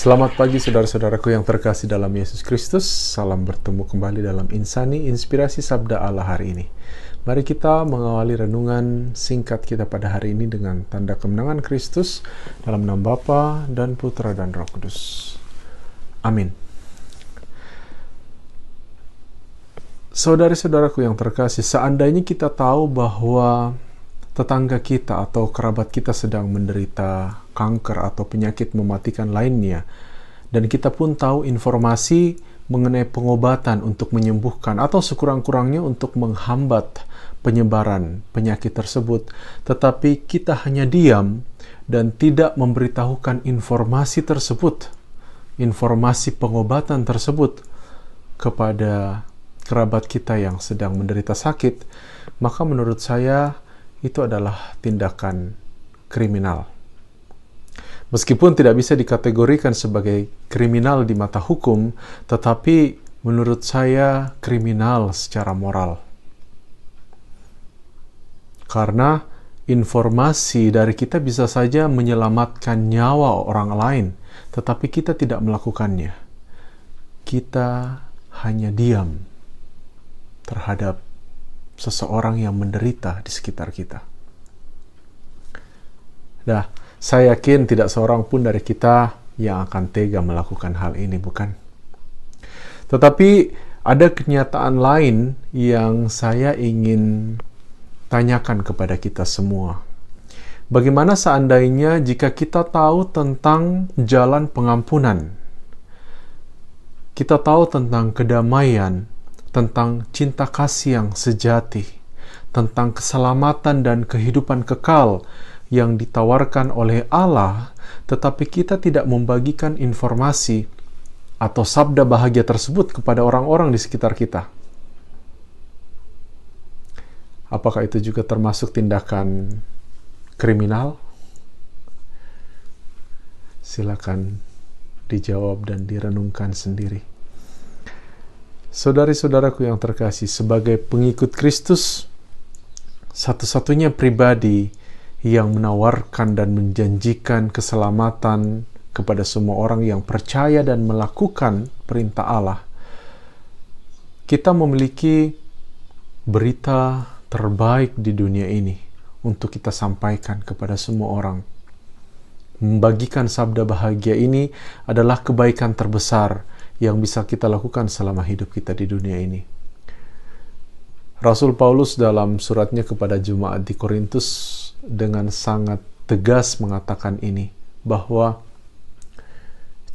Selamat pagi saudara-saudaraku yang terkasih dalam Yesus Kristus. Salam bertemu kembali dalam Insani Inspirasi Sabda Allah hari ini. Mari kita mengawali renungan singkat kita pada hari ini dengan tanda kemenangan Kristus dalam nama Bapa dan Putra dan Roh Kudus. Amin. Saudara-saudaraku yang terkasih, seandainya kita tahu bahwa tetangga kita atau kerabat kita sedang menderita kanker atau penyakit mematikan lainnya, dan kita pun tahu informasi mengenai pengobatan untuk menyembuhkan atau sekurang-kurangnya untuk menghambat penyebaran penyakit tersebut, tetapi kita hanya diam dan tidak memberitahukan informasi tersebut, informasi pengobatan tersebut kepada kerabat kita yang sedang menderita sakit, maka menurut saya itu adalah tindakan kriminal. Meskipun tidak bisa dikategorikan sebagai kriminal di mata hukum, tetapi menurut saya kriminal secara moral. Karena informasi dari kita bisa saja menyelamatkan nyawa orang lain, tetapi kita tidak melakukannya. Kita hanya diam terhadap seseorang yang menderita di sekitar kita. Nah, saya yakin tidak seorang pun dari kita yang akan tega melakukan hal ini, bukan? Tetapi ada kenyataan lain yang saya ingin tanyakan kepada kita semua. Bagaimana seandainya jika kita tahu tentang jalan pengampunan? Kita tahu tentang kedamaian, tentang cinta kasih yang sejati, tentang keselamatan dan kehidupan kekal yang ditawarkan oleh Allah, tetapi kita tidak membagikan informasi atau sabda bahagia tersebut kepada orang-orang di sekitar kita. Apakah itu juga termasuk tindakan kriminal? Silakan dijawab dan direnungkan sendiri. Saudari-saudaraku yang terkasih, sebagai pengikut Kristus, satu-satunya pribadi yang menawarkan dan menjanjikan keselamatan kepada semua orang yang percaya dan melakukan perintah Allah, kita memiliki berita terbaik di dunia ini untuk kita sampaikan kepada semua orang. Membagikan sabda bahagia ini adalah kebaikan terbesar yang bisa kita lakukan selama hidup kita di dunia ini. Rasul Paulus dalam suratnya kepada jemaat di Korintus dengan sangat tegas mengatakan ini, bahwa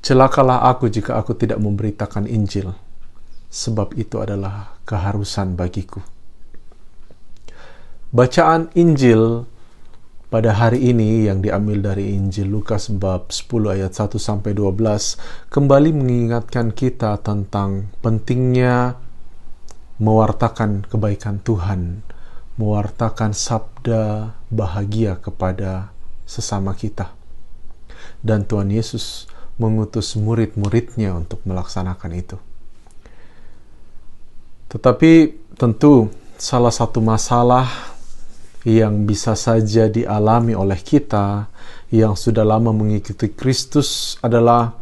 celakalah aku jika aku tidak memberitakan Injil, sebab itu adalah keharusan bagiku. Bacaan Injil pada hari ini yang diambil dari Injil Lukas bab 10 ayat 1-12 kembali mengingatkan kita tentang pentingnya mewartakan kebaikan Tuhan, mewartakan sabda bahagia kepada sesama kita. Dan Tuhan Yesus mengutus murid-muridnya untuk melaksanakan itu. Tetapi tentu salah satu masalah yang bisa saja dialami oleh kita yang sudah lama mengikuti Kristus adalah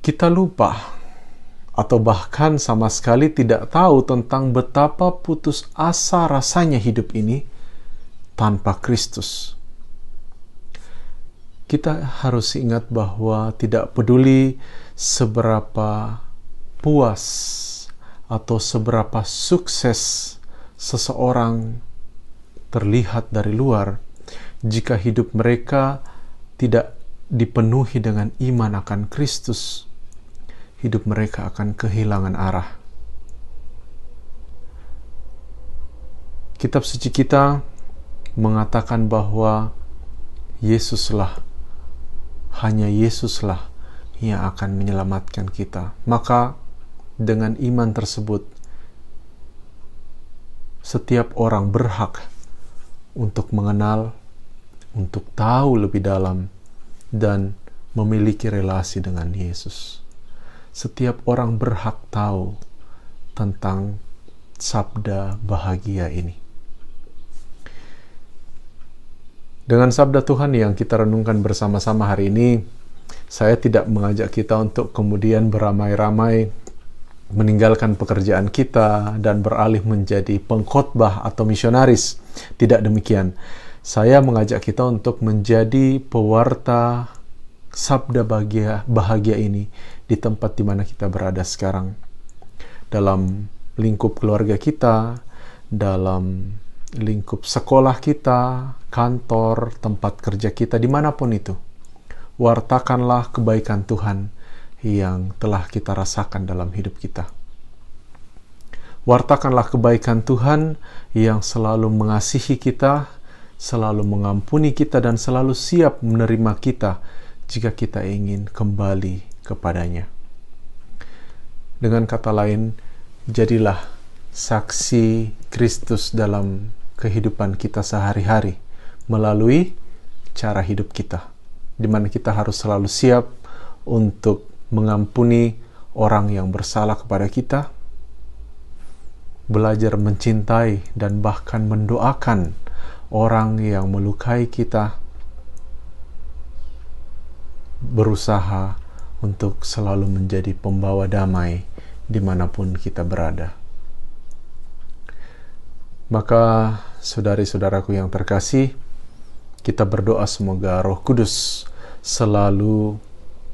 kita lupa atau bahkan sama sekali tidak tahu tentang betapa putus asa rasanya hidup ini tanpa Kristus. Kita harus ingat bahwa tidak peduli seberapa puas atau seberapa sukses seseorang terlihat dari luar, jika hidup mereka tidak dipenuhi dengan iman akan Kristus, hidup mereka akan kehilangan arah. Kitab suci kita mengatakan bahwa Yesuslah, hanya Yesuslah yang akan menyelamatkan kita. Maka dengan iman tersebut, setiap orang berhak untuk mengenal, untuk tahu lebih dalam, dan memiliki relasi dengan Yesus. Setiap orang berhak tahu tentang sabda bahagia ini. Dengan sabda Tuhan yang kita renungkan bersama-sama hari ini, Saya tidak mengajak kita untuk kemudian beramai-ramai meninggalkan pekerjaan kita dan beralih menjadi pengkhotbah atau misionaris. Tidak demikian. Saya mengajak kita untuk menjadi pewarta sabda bahagia ini di tempat di mana kita berada sekarang. Dalam lingkup keluarga kita, dalam lingkup sekolah kita, kantor, tempat kerja kita, dimanapun itu. Wartakanlah kebaikan Tuhan yang telah kita rasakan dalam hidup kita. Wartakanlah kebaikan Tuhan yang selalu mengasihi kita, selalu mengampuni kita, dan selalu siap menerima kita jika kita ingin kembali kepadanya. Dengan kata lain, jadilah saksi Kristus dalam kehidupan kita sehari-hari melalui cara hidup kita, di mana kita harus selalu siap untuk mengampuni orang yang bersalah kepada kita, belajar mencintai dan bahkan mendoakan orang yang melukai kita, berusaha untuk selalu menjadi pembawa damai dimanapun kita berada. Maka saudari-saudaraku yang terkasih, kita berdoa semoga Roh Kudus selalu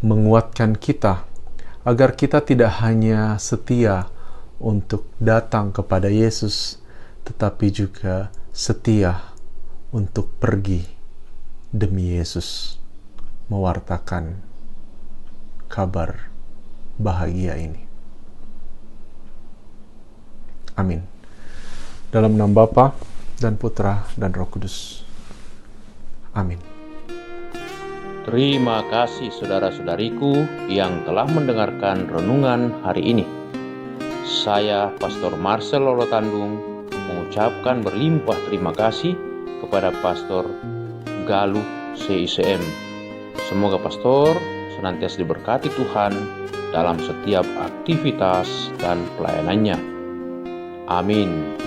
menguatkan kita agar kita tidak hanya setia untuk datang kepada Yesus, tetapi juga setia untuk pergi demi Yesus, mewartakan kabar bahagia ini. Amin. Dalam nama Bapa dan Putra dan Roh Kudus. Amin. Terima kasih saudara-saudariku yang telah mendengarkan renungan hari ini. Saya, Pastor Marcel Lolotandung, mengucapkan berlimpah terima kasih kepada Pastor Galuh CICM. Semoga Pastor senantiasa diberkati Tuhan dalam setiap aktivitas dan pelayanannya. Amin.